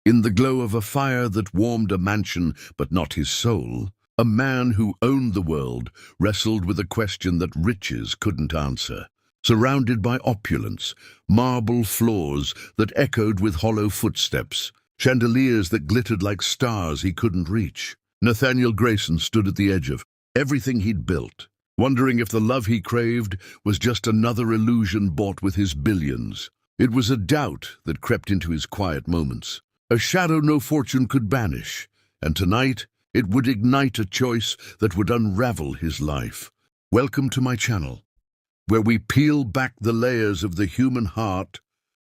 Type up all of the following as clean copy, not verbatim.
In the glow of a fire that warmed a mansion but not his soul, a man who owned the world wrestled with a question that riches couldn't answer. Surrounded by opulence, marble floors that echoed with hollow footsteps, chandeliers that glittered like stars he couldn't reach, Nathaniel Grayson stood at the edge of everything he'd built, wondering if the love he craved was just another illusion bought with his billions. It was a doubt that crept into his quiet moments, a shadow no fortune could banish, and tonight it would ignite a choice that would unravel his life. Welcome to my channel, where we peel back the layers of the human heart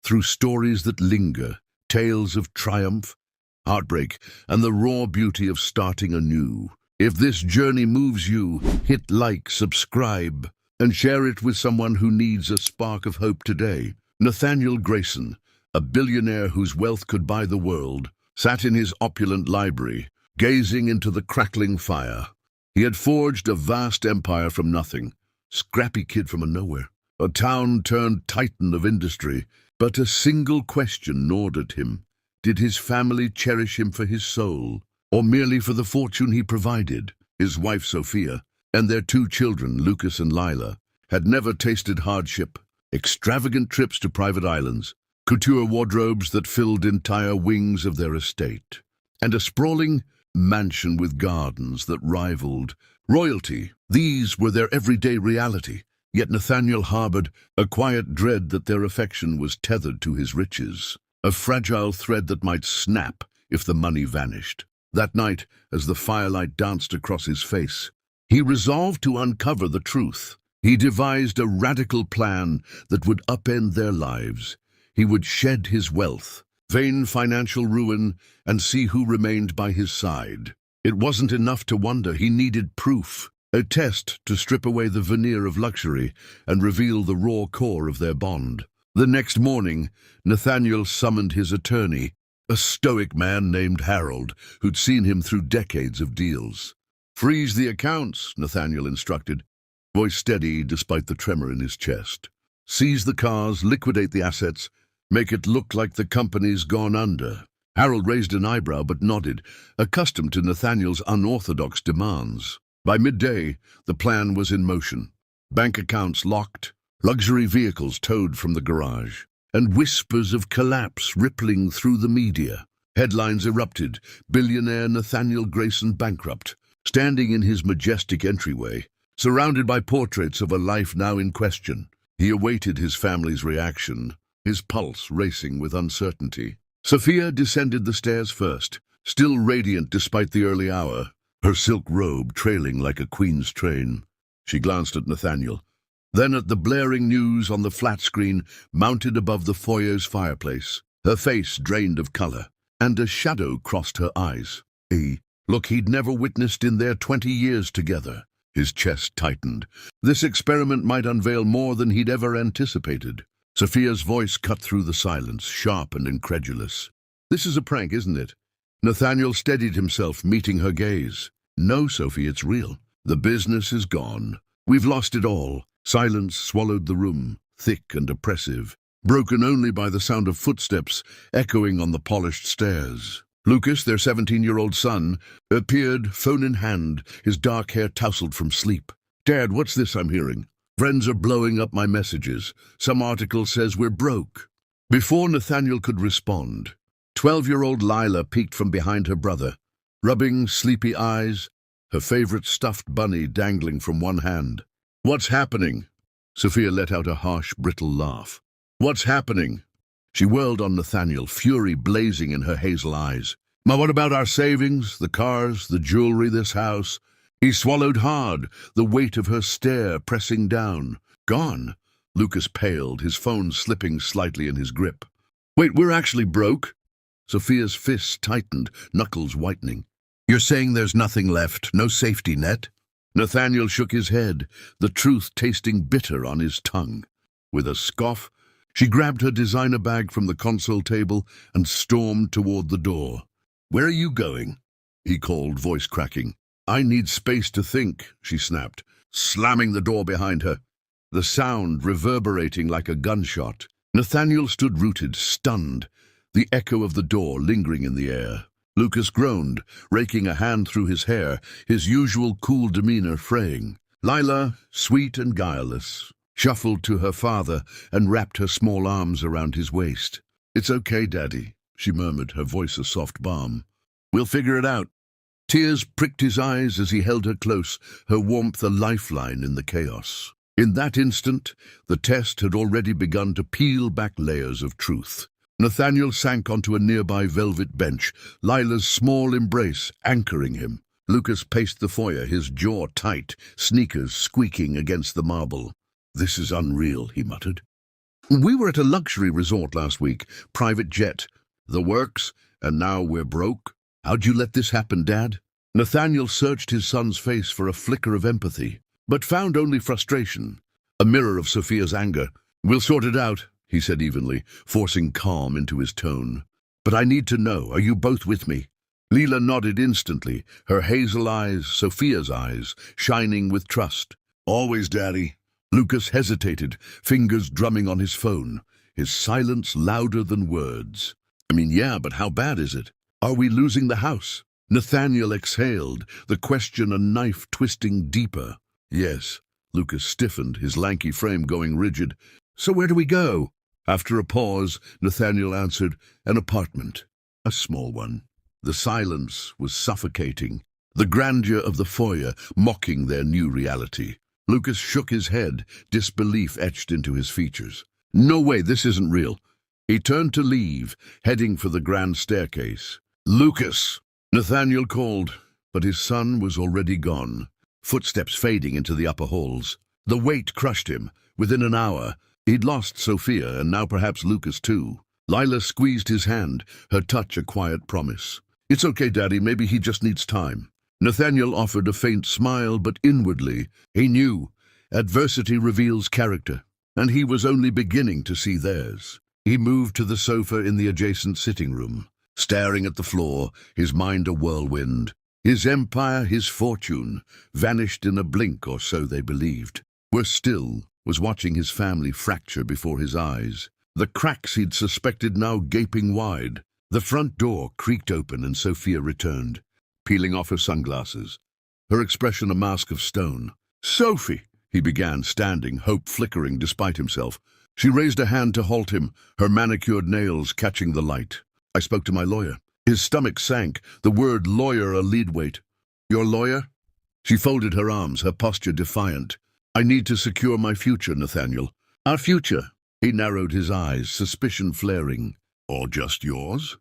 through stories that linger, tales of triumph, heartbreak, and the raw beauty of starting anew. If this journey moves you, hit like, subscribe, and share it with someone who needs a spark of hope today. Nathaniel Grayson, a billionaire whose wealth could buy the world, sat in his opulent library, gazing into the crackling fire. He had forged a vast empire from nothing, scrappy kid from nowhere, a town-turned titan of industry. But a single question gnawed at him. Did his family cherish him for his soul, or merely for the fortune he provided? His wife, Sophia, and their 2 children, Lucas and Lila, had never tasted hardship. Extravagant trips to private islands, couture wardrobes that filled entire wings of their estate, and a sprawling mansion with gardens that rivaled royalty. These were their everyday reality, yet Nathaniel harbored a quiet dread that their affection was tethered to his riches, a fragile thread that might snap if the money vanished. That night, as the firelight danced across his face, he resolved to uncover the truth. He devised a radical plan that would upend their lives. He would shed his wealth, feign financial ruin, and see who remained by his side. It wasn't enough to wonder, he needed proof, a test to strip away the veneer of luxury and reveal the raw core of their bond. The next morning, Nathaniel summoned his attorney, a stoic man named Harold, who'd seen him through decades of deals. "Freeze the accounts," Nathaniel instructed, voice steady despite the tremor in his chest. "Seize the cars, liquidate the assets, make it look like the company's gone under." Harold raised an eyebrow but nodded, accustomed to Nathaniel's unorthodox demands. By midday, the plan was in motion. Bank accounts locked, luxury vehicles towed from the garage, and whispers of collapse rippling through the media. Headlines erupted: "Billionaire Nathaniel Grayson bankrupt." Standing in his majestic entryway, surrounded by portraits of a life now in question, he awaited his family's reaction, his pulse racing with uncertainty. Sophia descended the stairs first, still radiant despite the early hour, her silk robe trailing like a queen's train. She glanced at Nathaniel, then at the blaring news on the flat screen mounted above the foyer's fireplace. Her face drained of color, and a shadow crossed her eyes. A look he'd never witnessed in their 20 years together. His chest tightened. This experiment might unveil more than he'd ever anticipated. Sophia's voice cut through the silence, sharp and incredulous. "This is a prank, isn't it?" Nathaniel steadied himself, meeting her gaze. "No, Sophie, it's real. The business is gone. We've lost it all." Silence swallowed the room, thick and oppressive, broken only by the sound of footsteps echoing on the polished stairs. Lucas, their 17-year-old son, appeared, phone in hand, his dark hair tousled from sleep. "Dad, what's this I'm hearing? Friends are blowing up my messages. Some article says we're broke." Before Nathaniel could respond, 12-year-old Lila peeked from behind her brother, rubbing sleepy eyes, her favorite stuffed bunny dangling from one hand. "What's happening?" Sophia let out a harsh, brittle laugh. "What's happening?" She whirled on Nathaniel, fury blazing in her hazel eyes. "What about our savings, the cars, the jewelry, this house?" He swallowed hard, the weight of her stare pressing down. "Gone." Lucas paled, his phone slipping slightly in his grip. "Wait, we're actually broke?" Sophia's fists tightened, knuckles whitening. "You're saying there's nothing left, no safety net?" Nathaniel shook his head, the truth tasting bitter on his tongue. With a scoff, she grabbed her designer bag from the console table and stormed toward the door. "Where are you going?" he called, voice cracking. "I need space to think," she snapped, slamming the door behind her, the sound reverberating like a gunshot. Nathaniel stood rooted, stunned. the echo of the door lingering in the air. Lucas groaned, raking a hand through his hair, his usual cool demeanor fraying. Lila, sweet and guileless, shuffled to her father and wrapped her small arms around his waist. "It's okay, Daddy," she murmured, her voice a soft balm. "We'll figure it out." Tears pricked his eyes as he held her close, her warmth a lifeline in the chaos. In that instant, the test had already begun to peel back layers of truth. Nathaniel sank onto a nearby velvet bench, Lila's small embrace anchoring him. Lucas paced the foyer, his jaw tight, sneakers squeaking against the marble. "This is unreal," he muttered. "We were at a luxury resort last week, private jet, the works, and now we're broke. How'd you let this happen, Dad?" Nathaniel searched his son's face for a flicker of empathy, but found only frustration, a mirror of Sophia's anger. "We'll sort it out," he said evenly, forcing calm into his tone. "But I need to know, are you both with me?" Lila nodded instantly, her hazel eyes, Sophia's eyes, shining with trust. "Always, Daddy." Lucas hesitated, fingers drumming on his phone, his silence louder than words. Yeah, but how bad is it? Are we losing the house?" Nathaniel exhaled, the question a knife twisting deeper. "Yes." Lucas stiffened, his lanky frame going rigid. "So where do we go?" After a pause, Nathaniel answered, "An apartment. A small one." The silence was suffocating, the grandeur of the foyer mocking their new reality. Lucas shook his head, disbelief etched into his features. "No way, this isn't real." He turned to leave, heading for the grand staircase. "Lucas!" Nathaniel called, but his son was already gone, footsteps fading into the upper halls. The weight crushed him. Within an hour, he'd lost Sophia, and now perhaps Lucas too. Lila squeezed his hand, her touch a quiet promise. "It's okay, Daddy, maybe he just needs time." Nathaniel offered a faint smile, but inwardly, he knew adversity reveals character, and he was only beginning to see theirs. He moved to the sofa in the adjacent sitting room, staring at the floor, his mind a whirlwind. His empire, his fortune, vanished in a blink, or so they believed. Worse still, was watching his family fracture before his eyes, the cracks he'd suspected now gaping wide. The front door creaked open and Sophia returned, peeling off her sunglasses, her expression a mask of stone. "Sophie!" he began, standing, hope flickering despite himself. She raised a hand to halt him, her manicured nails catching the light. "I spoke to my lawyer." His stomach sank, the word lawyer a lead weight. "Your lawyer?" She folded her arms, her posture defiant. "I need to secure my future, Nathaniel." "Our future?" He narrowed his eyes, suspicion flaring. "Or just yours?"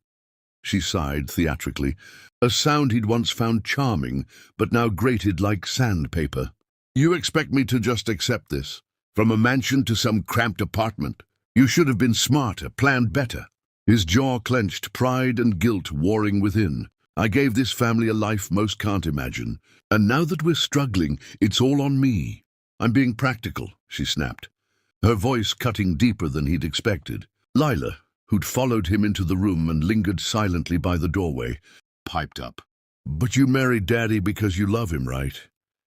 She sighed theatrically, a sound he'd once found charming, but now grated like sandpaper. "You expect me to just accept this? From a mansion to some cramped apartment? You should have been smarter, planned better." His jaw clenched, pride and guilt warring within. "I gave this family a life most can't imagine, and now that we're struggling, it's all on me." "I'm being practical," she snapped, her voice cutting deeper than he'd expected. Lila, who'd followed him into the room and lingered silently by the doorway, piped up. "But you married Daddy because you love him, right?"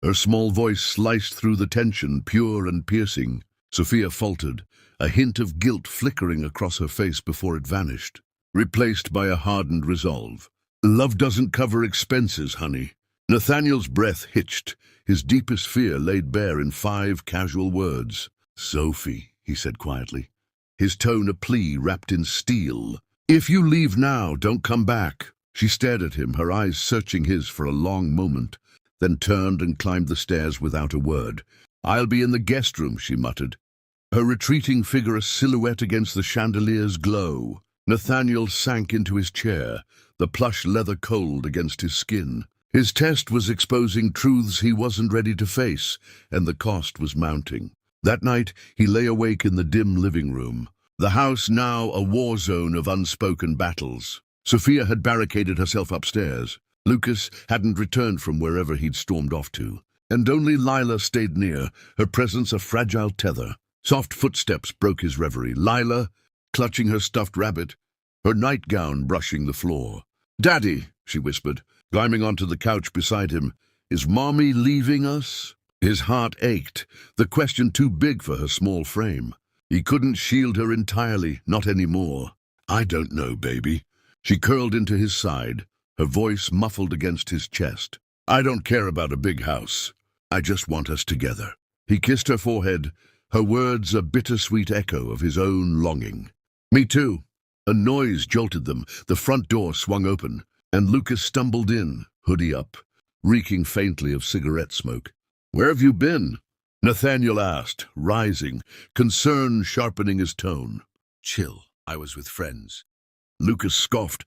Her small voice sliced through the tension, pure and piercing. Sophia faltered, a hint of guilt flickering across her face before it vanished, replaced by a hardened resolve. "Love doesn't cover expenses, honey." Nathaniel's breath hitched, his deepest fear laid bare in 5 casual words. "Sophie," he said quietly, his tone a plea wrapped in steel. "If you leave now, don't come back." She stared at him, her eyes searching his for a long moment, then turned and climbed the stairs without a word. "I'll be in the guest room," she muttered, her retreating figure a silhouette against the chandelier's glow. Nathaniel sank into his chair, the plush leather cold against his skin. His test was exposing truths he wasn't ready to face, and the cost was mounting. That night, he lay awake in the dim living room, the house now a war zone of unspoken battles. Sophia had barricaded herself upstairs. Lucas hadn't returned from wherever he'd stormed off to, and only Lila stayed near, her presence a fragile tether. Soft footsteps broke his reverie. Lila, clutching her stuffed rabbit, her nightgown brushing the floor. "Daddy," she whispered, climbing onto the couch beside him. "Is Mommy leaving us?" His heart ached, the question too big for her small frame. He couldn't shield her entirely, not anymore. I don't know, baby. She curled into his side, her voice muffled against his chest. I don't care about a big house. I just want us together. He kissed her forehead, her words a bittersweet echo of his own longing. Me too. A noise jolted them, the front door swung open, and Lucas stumbled in, hoodie up, reeking faintly of cigarette smoke. Where have you been? Nathaniel asked, rising, concern sharpening his tone. Chill, I was with friends. Lucas scoffed,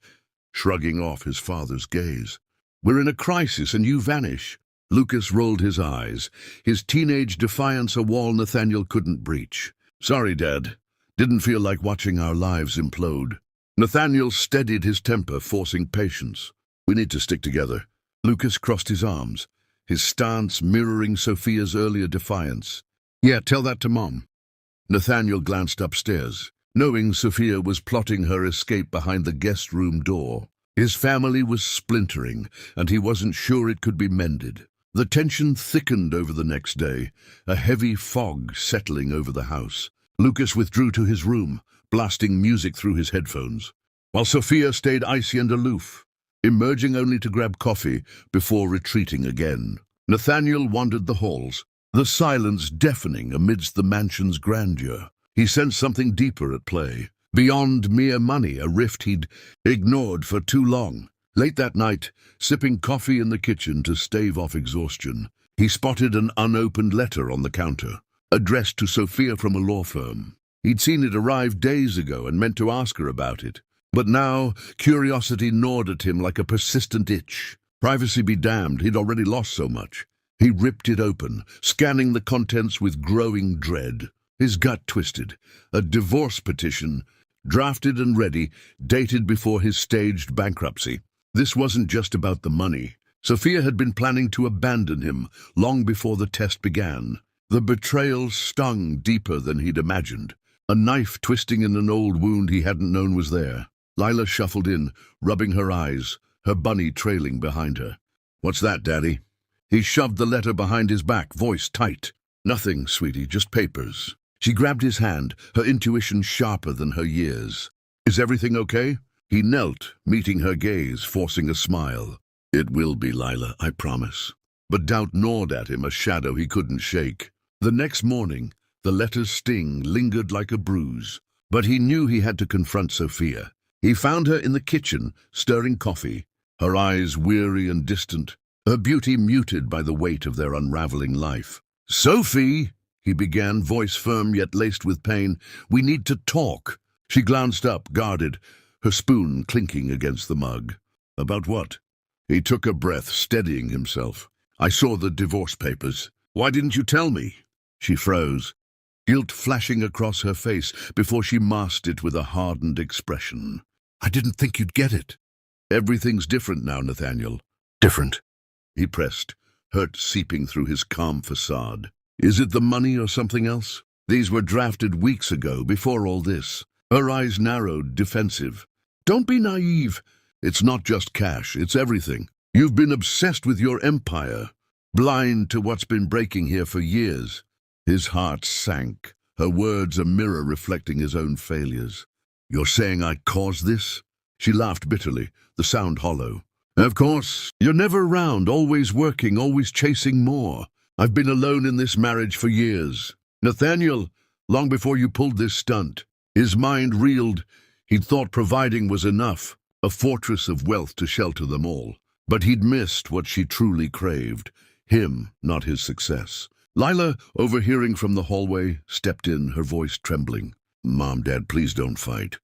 shrugging off his father's gaze. We're in a crisis and you vanish. Lucas rolled his eyes, his teenage defiance a wall Nathaniel couldn't breach. Sorry, Dad. Didn't feel like watching our lives implode. Nathaniel steadied his temper, forcing patience. We need to stick together. Lucas crossed his arms, his stance mirroring Sophia's earlier defiance. Yeah, tell that to Mom. Nathaniel glanced upstairs, knowing Sophia was plotting her escape behind the guest room door. His family was splintering, and he wasn't sure it could be mended. The tension thickened over the next day, a heavy fog settling over the house. Lucas withdrew to his room, blasting music through his headphones, while Sophia stayed icy and aloof, emerging only to grab coffee before retreating again. Nathaniel wandered the halls, the silence deafening amidst the mansion's grandeur. He sensed something deeper at play, beyond mere money, a rift he'd ignored for too long. Late that night, sipping coffee in the kitchen to stave off exhaustion, he spotted an unopened letter on the counter, addressed to Sophia from a law firm. He'd seen it arrive days ago and meant to ask her about it. But now, curiosity gnawed at him like a persistent itch. Privacy be damned, he'd already lost so much. He ripped it open, scanning the contents with growing dread. His gut twisted. A divorce petition, drafted and ready, dated before his staged bankruptcy. This wasn't just about the money. Sophia had been planning to abandon him long before the test began. The betrayal stung deeper than he'd imagined, a knife twisting in an old wound he hadn't known was there. Lila shuffled in, rubbing her eyes, her bunny trailing behind her. What's that, Daddy? He shoved the letter behind his back, voice tight. Nothing, sweetie, just papers. She grabbed his hand, her intuition sharper than her years. Is everything okay? He knelt, meeting her gaze, forcing a smile. It will be, Lila, I promise. But doubt gnawed at him, a shadow he couldn't shake. The next morning, the letter's sting lingered like a bruise. But he knew he had to confront Sophia. He found her in the kitchen, stirring coffee, her eyes weary and distant, her beauty muted by the weight of their unraveling life. Sophie, he began, voice firm yet laced with pain, we need to talk. She glanced up, guarded, her spoon clinking against the mug. About what? He took a breath, steadying himself. I saw the divorce papers. Why didn't you tell me? She froze, guilt flashing across her face before she masked it with a hardened expression. I didn't think you'd get it. Everything's different now, Nathaniel. Different. He pressed, hurt seeping through his calm facade. Is it the money or something else? These were drafted weeks ago, before all this. Her eyes narrowed, defensive. Don't be naive. It's not just cash, it's everything. You've been obsessed with your empire, blind to what's been breaking here for years. His heart sank, her words a mirror reflecting his own failures. You're saying I caused this? She laughed bitterly, the sound hollow. Of course, you're never around, always working, always chasing more. I've been alone in this marriage for years. Nathaniel, long before you pulled this stunt. His mind reeled. He'd thought providing was enough, a fortress of wealth to shelter them all. But he'd missed what she truly craved. Him, not his success. Lila, overhearing from the hallway, stepped in, her voice trembling. Mom, Dad, please don't fight.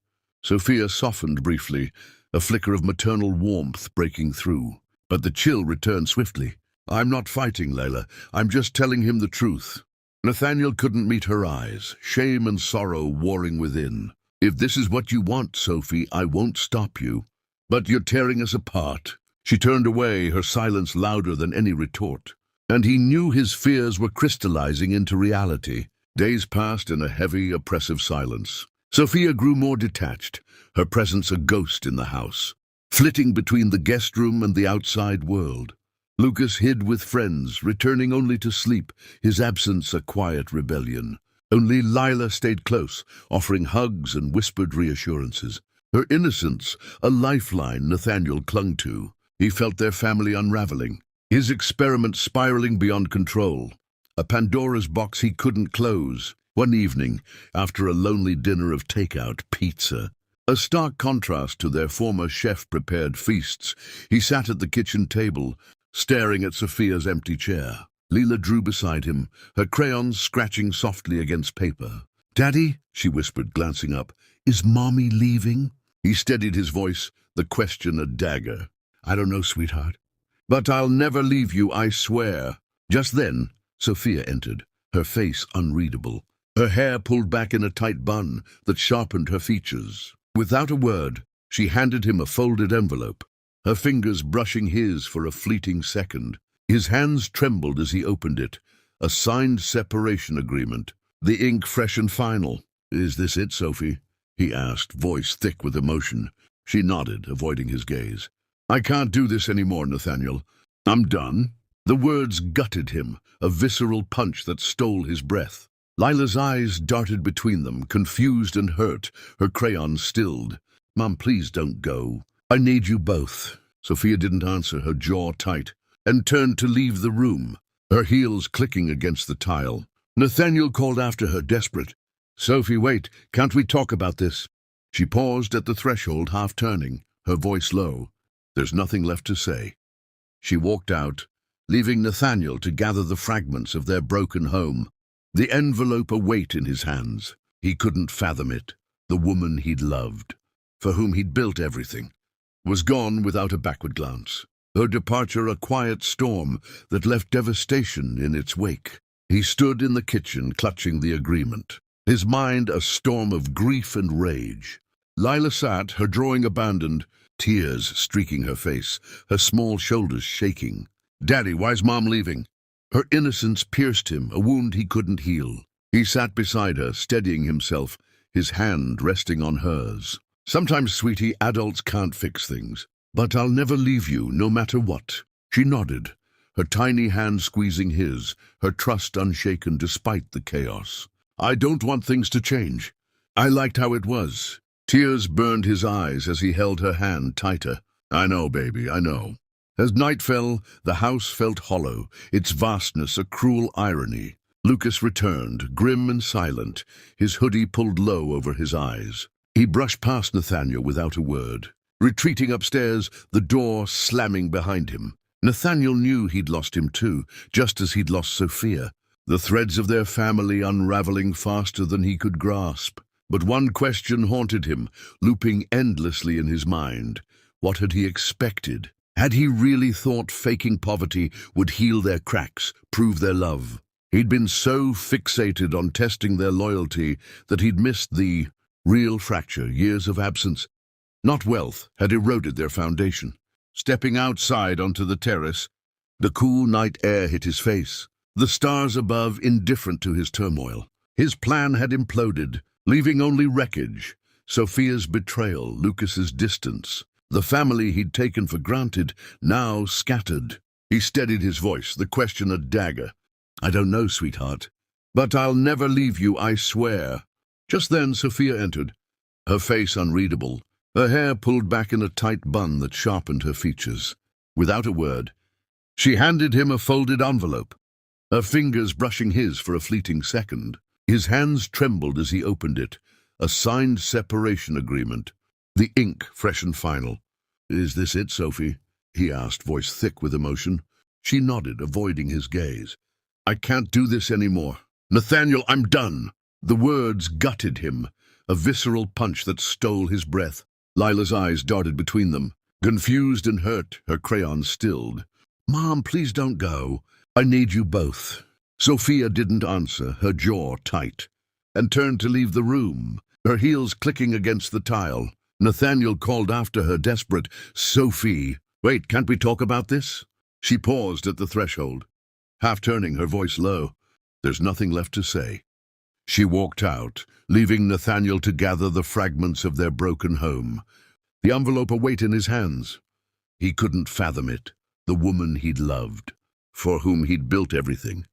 Sophia softened briefly, a flicker of maternal warmth breaking through. But the chill returned swiftly. I'm not fighting, Layla. I'm just telling him the truth. Nathaniel couldn't meet her eyes, shame and sorrow warring within. If this is what you want, Sophie, I won't stop you. But you're tearing us apart. She turned away, her silence louder than any retort. And he knew his fears were crystallizing into reality. Days passed in a heavy, oppressive silence. Sophia grew more detached, her presence a ghost in the house, flitting between the guest room and the outside world. Lucas hid with friends, returning only to sleep, his absence a quiet rebellion. Only Lila stayed close, offering hugs and whispered reassurances. Her innocence, a lifeline Nathaniel clung to. He felt their family unraveling, his experiment spiraling beyond control. A Pandora's box he couldn't close. One evening, after a lonely dinner of takeout pizza, a stark contrast to their former chef-prepared feasts, he sat at the kitchen table, staring at Sophia's empty chair. Leela drew beside him, her crayons scratching softly against paper. "Daddy," she whispered, glancing up, "is Mommy leaving?" He steadied his voice, the question a dagger. "I don't know, sweetheart. But I'll never leave you, I swear." Just then, Sophia entered, her face unreadable, her hair pulled back in a tight bun that sharpened her features. Without a word, she handed him a folded envelope, her fingers brushing his for a fleeting second. His hands trembled as he opened it. A signed separation agreement, the ink fresh and final. "Is this it, Sophie?" he asked, voice thick with emotion. She nodded, avoiding his gaze. "I can't do this anymore, Nathaniel. I'm done." The words gutted him, a visceral punch that stole his breath. Lila's eyes darted between them, confused and hurt, her crayons stilled. "Mom, please don't go. I need you both." Sophia didn't answer, her jaw tight, and turned to leave the room, her heels clicking against the tile. Nathaniel called after her, desperate. "Sophie, wait, can't we talk about this?" She paused at the threshold, half turning, her voice low. "There's nothing left to say." She walked out, leaving Nathaniel to gather the fragments of their broken home. The envelope a weight in his hands. He couldn't fathom it. The woman he'd loved, for whom he'd built everything, was gone without a backward glance. Her departure a quiet storm that left devastation in its wake. He stood in the kitchen, clutching the agreement, his mind a storm of grief and rage. Lila sat, her drawing abandoned, tears streaking her face, her small shoulders shaking. "Daddy, why's Mom leaving?" Her innocence pierced him, a wound he couldn't heal. He sat beside her, steadying himself, his hand resting on hers. "Sometimes, sweetie, adults can't fix things. But I'll never leave you, no matter what." She nodded, her tiny hand squeezing his, her trust unshaken despite the chaos. "I don't want things to change. I liked how it was." Tears burned his eyes as he held her hand tighter. "I know, baby, I know." As night fell, the house felt hollow, its vastness a cruel irony. Lucas returned, grim and silent, his hoodie pulled low over his eyes. He brushed past Nathaniel without a word, retreating upstairs, the door slamming behind him. Nathaniel knew he'd lost him too, just as he'd lost Sophia, the threads of their family unraveling faster than he could grasp. But one question haunted him, looping endlessly in his mind. What had he expected? Had he really thought faking poverty would heal their cracks, prove their love? He'd been so fixated on testing their loyalty that he'd missed the real fracture. Years of absence, not wealth, had eroded their foundation. Stepping outside onto the terrace, the cool night air hit his face, the stars above indifferent to his turmoil. His plan had imploded, leaving only wreckage. Sophia's betrayal, Lucas's distance, the family he'd taken for granted, now scattered. He steadied his voice, the question a dagger. "I don't know, sweetheart. But I'll never leave you, I swear." Just then Sophia entered, her face unreadable, her hair pulled back in a tight bun that sharpened her features. Without a word, she handed him a folded envelope, her fingers brushing his for a fleeting second. His hands trembled as he opened it, a signed separation agreement, the ink fresh and final. "Is this it, Sophie?" he asked, voice thick with emotion. She nodded, avoiding his gaze. "I can't do this anymore. Nathaniel, I'm done." The words gutted him, a visceral punch that stole his breath. Lila's eyes darted between them, confused and hurt, her crayons stilled. "Mom, please don't go. I need you both." Sophia didn't answer, her jaw tight, and turned to leave the room, her heels clicking against the tile. Nathaniel called after her, desperate. "Sophie, wait, can't we talk about this?" She paused at the threshold, half turning, her voice low. "There's nothing left to say." She walked out, leaving Nathaniel to gather the fragments of their broken home, the envelope a weight in his hands. He couldn't fathom it. The woman he'd loved, for whom he'd built everything,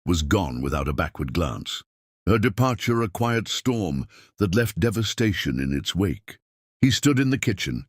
was gone without a backward glance. Her departure a quiet storm that left devastation in its wake. He stood in the kitchen,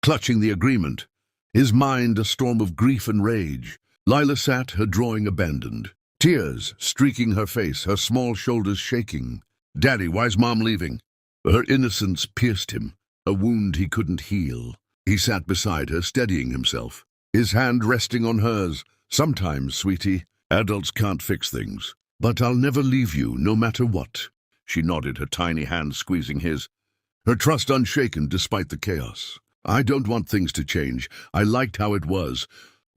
clutching the agreement, his mind a storm of grief and rage. Lila sat, her drawing abandoned, tears streaking her face, her small shoulders shaking. "Daddy, why's Mom leaving?" Her innocence pierced him, a wound he couldn't heal. He sat beside her, steadying himself, his hand resting on hers. "Sometimes, sweetie, adults can't fix things. But I'll never leave you, no matter what." She nodded, her tiny hand squeezing his, her trust unshaken despite the chaos. "I don't want things to change. I liked how it was."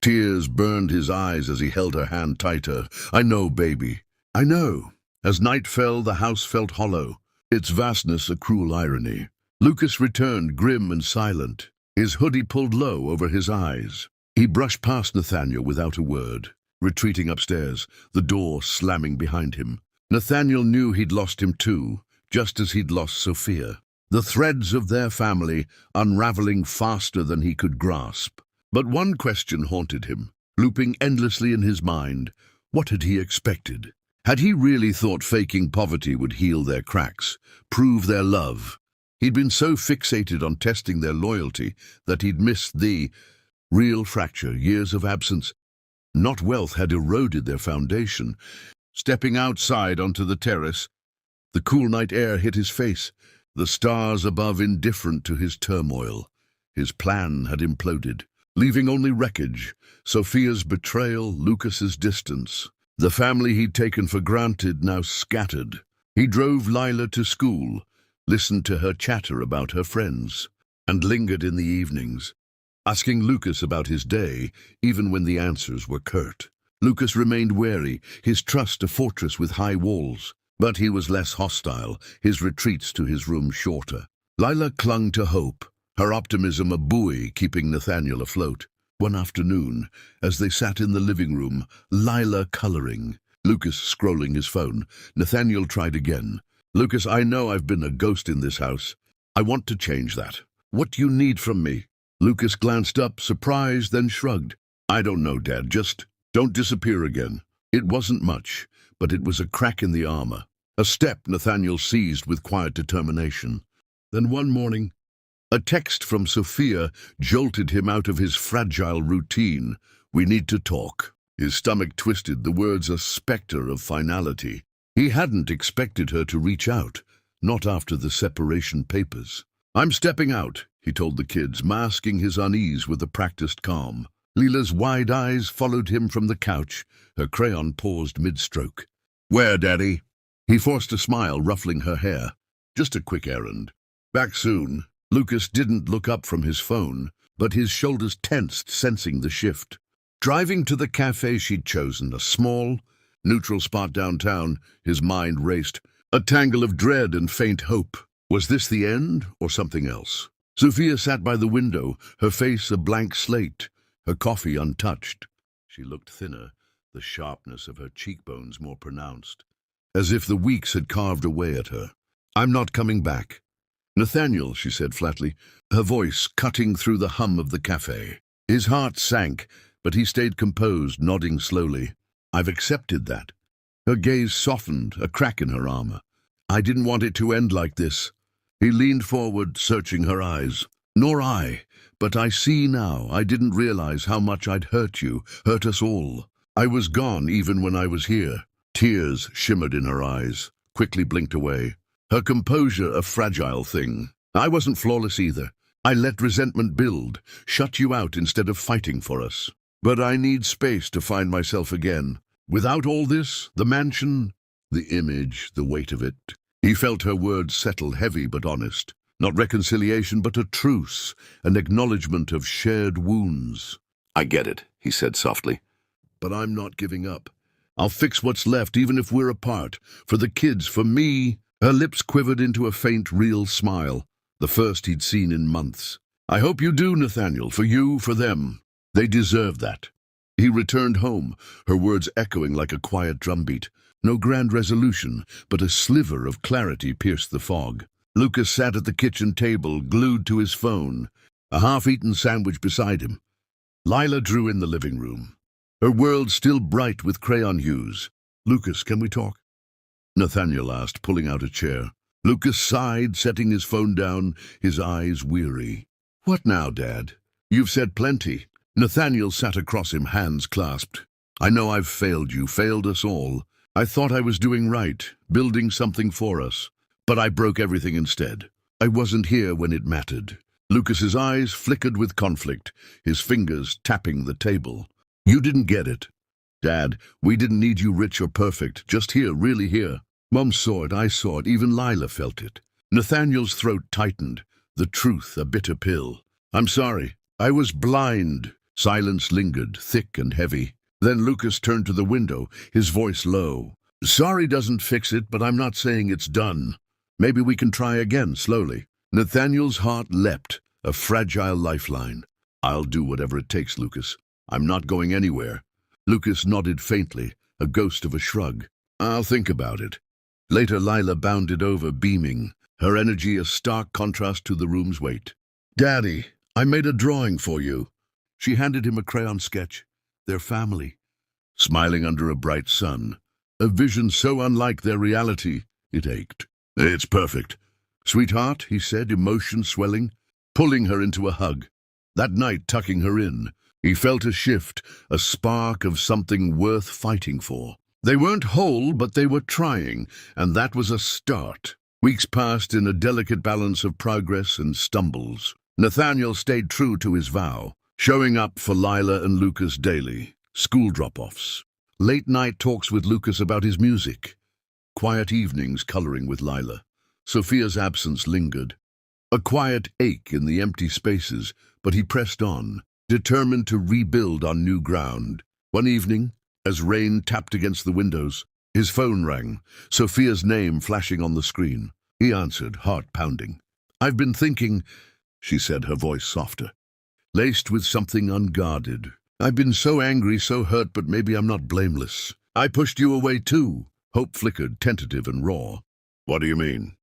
Tears burned his eyes as he held her hand tighter. "I know, baby. I know." As night fell, the house felt hollow, its vastness a cruel irony. Lucas returned, grim and silent, his hoodie pulled low over his eyes. He brushed past Nathaniel without a word, retreating upstairs, the door slamming behind him. Nathaniel knew he'd lost him too, just as he'd lost Sophia. The threads of their family unraveling faster than he could grasp. But one question haunted him, looping endlessly in his mind. What had he expected? Had he really thought faking poverty would heal their cracks, prove their love? He'd been so fixated on testing their loyalty that he'd missed the real fracture. Years of absence, not wealth, had eroded their foundation. Stepping outside onto the terrace, the cool night air hit his face, the stars above indifferent to his turmoil. His plan had imploded, leaving only wreckage. Sophia's betrayal, Lucas's distance. The family he'd taken for granted now scattered. He drove Lila to school, listened to her chatter about her friends, and lingered in the evenings, asking Lucas about his day, even when the answers were curt. Lucas remained wary, his trust a fortress with high walls. But he was less hostile, his retreats to his room shorter. Lila clung to hope, her optimism a buoy keeping Nathaniel afloat. One afternoon, as they sat in the living room, Lila coloring, Lucas scrolling his phone, Nathaniel tried again. "Lucas, I know I've been a ghost in this house. I want to change that. What do you need from me?" Lucas glanced up, surprised, then shrugged. "I don't know, Dad, just don't disappear again." It wasn't much, but it was a crack in the armor. A step Nathaniel seized with quiet determination. Then one morning, a text from Sophia jolted him out of his fragile routine. "We need to talk." His stomach twisted, the words a specter of finality. He hadn't expected her to reach out, not after the separation papers. "I'm stepping out," he told the kids, masking his unease with a practiced calm. Lila's wide eyes followed him from the couch, her crayon paused mid-stroke. "Where, Daddy?" He forced a smile, ruffling her hair. "Just a quick errand. Back soon." Lucas didn't look up from his phone, but his shoulders tensed, sensing the shift. Driving to the cafe she'd chosen, a small, neutral spot downtown, his mind raced, a tangle of dread and faint hope. Was this the end, or something else? Sophia sat by the window, her face a blank slate, her coffee untouched. She looked thinner, the sharpness of her cheekbones more pronounced, as if the weeks had carved away at her. "I'm not coming back." "Nathaniel," she said flatly, her voice cutting through the hum of the cafe. His heart sank, but he stayed composed, nodding slowly. "I've accepted that." Her gaze softened, a crack in her armor. "I didn't want it to end like this." He leaned forward, searching her eyes. "Nor I, but I see now. I didn't realize how much I'd hurt you, hurt us all. I was gone even when I was here." Tears shimmered in her eyes, quickly blinked away. Her composure a fragile thing. "I wasn't flawless either. I let resentment build, shut you out instead of fighting for us. But I need space to find myself again. Without all this, the mansion, the image, the weight of it." He felt her words settle, heavy but honest. Not reconciliation, but a truce, an acknowledgement of shared wounds. "I get it," he said softly. "But I'm not giving up. I'll fix what's left, even if we're apart. For the kids, for me." Her lips quivered into a faint, real smile, the first he'd seen in months. "I hope you do, Nathaniel, for you, for them. They deserve that." He returned home, her words echoing like a quiet drumbeat. No grand resolution, but a sliver of clarity pierced the fog. Lucas sat at the kitchen table, glued to his phone, a half-eaten sandwich beside him. Lila drew in the living room, her world still bright with crayon hues. "Lucas, can we talk?" Nathaniel asked, pulling out a chair. Lucas sighed, setting his phone down, his eyes weary. What now, Dad? You've said plenty. Nathaniel sat across him, hands clasped. I know I've failed you, failed us all. I thought I was doing right, building something for us. But I broke everything instead. I wasn't here when it mattered. Lucas's eyes flickered with conflict, his fingers tapping the table. You didn't get it. Dad, we didn't need you rich or perfect, just here, really here. Mom saw it, I saw it, even Lila felt it. Nathaniel's throat tightened, the truth a bitter pill. I'm sorry, I was blind. Silence lingered, thick and heavy. Then Lucas turned to the window, his voice low. Sorry doesn't fix it, but I'm not saying it's done. Maybe we can try again, slowly. Nathaniel's heart leapt, a fragile lifeline. I'll do whatever it takes, Lucas. I'm not going anywhere. Lucas nodded faintly, a ghost of a shrug. I'll think about it. Later, Lila bounded over, beaming, her energy a stark contrast to the room's weight. Daddy, I made a drawing for you. She handed him a crayon sketch. Their family, smiling under a bright sun. A vision so unlike their reality, it ached. It's perfect. Sweetheart, he said, emotion swelling, pulling her into a hug. That night, tucking her in, he felt a shift, a spark of something worth fighting for. They weren't whole, but they were trying, and that was a start. Weeks passed in a delicate balance of progress and stumbles. Nathaniel stayed true to his vow, showing up for Lila and Lucas daily. School drop-offs. Late-night talks with Lucas about his music. Quiet evenings coloring with Lila. Sophia's absence lingered. A quiet ache in the empty spaces, but he pressed on, determined to rebuild on new ground. One evening, as rain tapped against the windows, his phone rang, Sophia's name flashing on the screen. He answered, heart pounding. I've been thinking, she said, her voice softer, laced with something unguarded. I've been so angry, so hurt, but maybe I'm not blameless. I pushed you away too. Hope flickered, tentative and raw. What do you mean?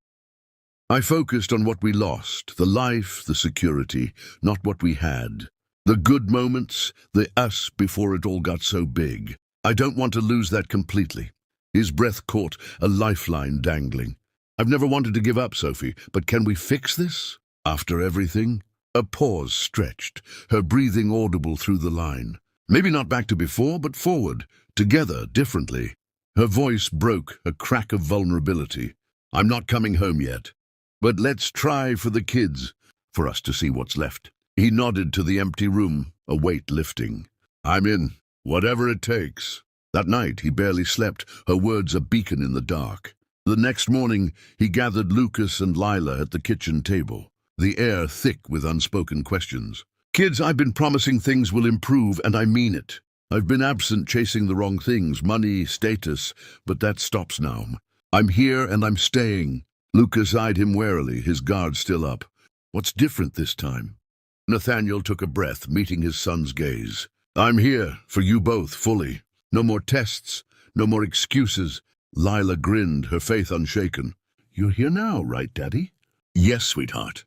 I focused on what we lost, the life, the security, not what we had. The good moments, the us before it all got so big. I don't want to lose that completely. His breath caught, a lifeline dangling. I've never wanted to give up, Sophie, but can we fix this? After everything? A pause stretched, her breathing audible through the line. Maybe not back to before, but forward, together, differently. Her voice broke, a crack of vulnerability. I'm not coming home yet. But let's try for the kids, for us to see what's left. He nodded to the empty room, a weight lifting. I'm in, whatever it takes. That night he barely slept, her words a beacon in the dark. The next morning he gathered Lucas and Lila at the kitchen table, the air thick with unspoken questions. Kids, I've been promising things will improve, and I mean it. I've been absent chasing the wrong things, money, status, but that stops now. I'm here and I'm staying. Lucas eyed him warily, his guard still up. What's different this time? Nathaniel took a breath, meeting his son's gaze. I'm here, for you both, fully. No more tests, no more excuses. Lila grinned, her faith unshaken. You're here now, right, Daddy? Yes, sweetheart.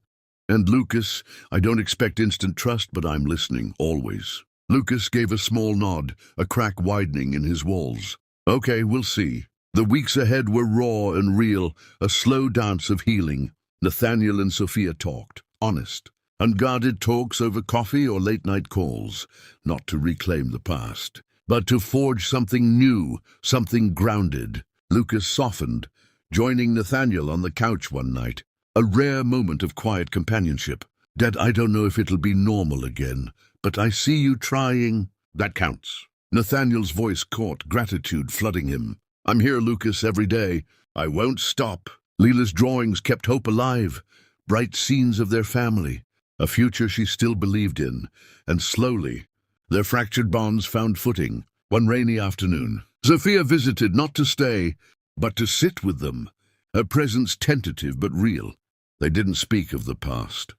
And Lucas, I don't expect instant trust, but I'm listening, always. Lucas gave a small nod, a crack widening in his walls. Okay, we'll see. The weeks ahead were raw and real, a slow dance of healing. Nathaniel and Sophia talked, honest. Unguarded talks over coffee or late-night calls, not to reclaim the past, but to forge something new, something grounded. Lucas softened, joining Nathaniel on the couch one night. A rare moment of quiet companionship. Dad, I don't know if it'll be normal again, but I see you trying. That counts. Nathaniel's voice caught, gratitude flooding him. I'm here, Lucas, every day. I won't stop. Lila's drawings kept hope alive, bright scenes of their family, a future she still believed in, and slowly, their fractured bonds found footing. One rainy afternoon, Sophia visited not to stay, but to sit with them, her presence tentative but real. They didn't speak of the past,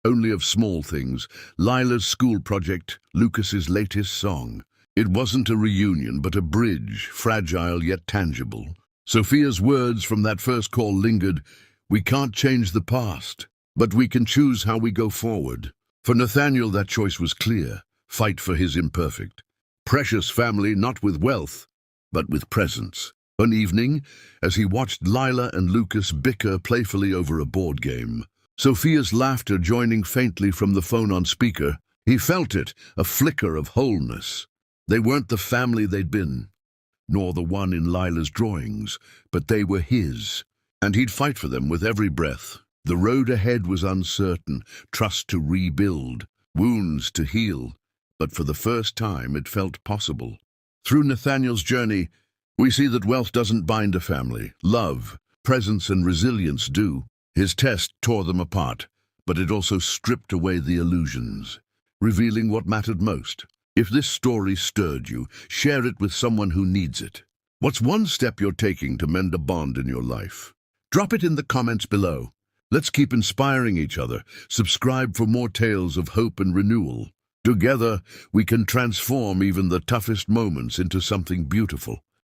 only of small things, Lila's school project, Lucas's latest song. It wasn't a reunion, but a bridge, fragile yet tangible. Sophia's words from that first call lingered. We can't change the past, but we can choose how we go forward. For Nathaniel, that choice was clear. Fight for his imperfect, precious family, not with wealth, but with presence. One evening, as he watched Lila and Lucas bicker playfully over a board game, Sophia's laughter joining faintly from the phone on speaker, he felt it, a flicker of wholeness. They weren't the family they'd been, nor the one in Lila's drawings, but they were his, and he'd fight for them with every breath. The road ahead was uncertain, trust to rebuild, wounds to heal, but for the first time it felt possible. Through Nathaniel's journey, we see that wealth doesn't bind a family. Love, presence, and resilience do. His test tore them apart, but it also stripped away the illusions, revealing what mattered most. If this story stirred you, share it with someone who needs it. What's one step you're taking to mend a bond in your life? Drop it in the comments below. Let's keep inspiring each other. Subscribe for more tales of hope and renewal. Together, we can transform even the toughest moments into something beautiful.